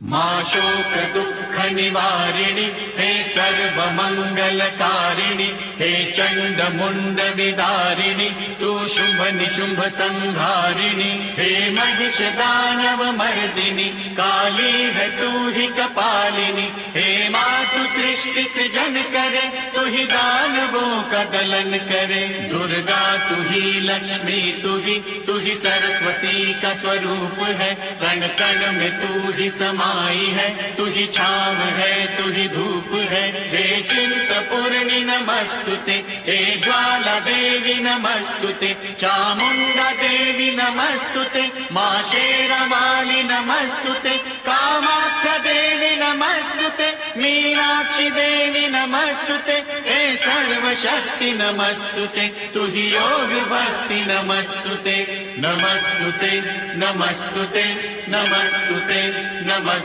मां शोक दुःख निवारिणि हे सर्वमङ्गलकारिणि हे चण्ड मुण्ड विदारिणि तू शुभ निशुम्भ संहारिणि हे महिष दानव मर्दिनि काली है तू ही कपालिनी हे मातु सृष्टि सृजन करे तू ही दानवों का दलन करे दुर्गा तू ही लक्ष्मी तू ही सरस्वती का स्वरूप है कण कण में तू ही समाई है तू ही छाव है तू ही धूप है हे चिंतपूर्णि नमस्तुते हे ज्वाला देवी नमस्तुते चामुंडा देवी नमस्तुते मां शेरावाली नमस्तुते कामाख्या देवी नमस्तुते मीनाक्षी देवी नमस्तुते हे सर्वशक्ति नमस्तुते तू ही योग भक्ति नमस्तुते नमस्तुते नमस्तुते नमस्तुते नमस्तुते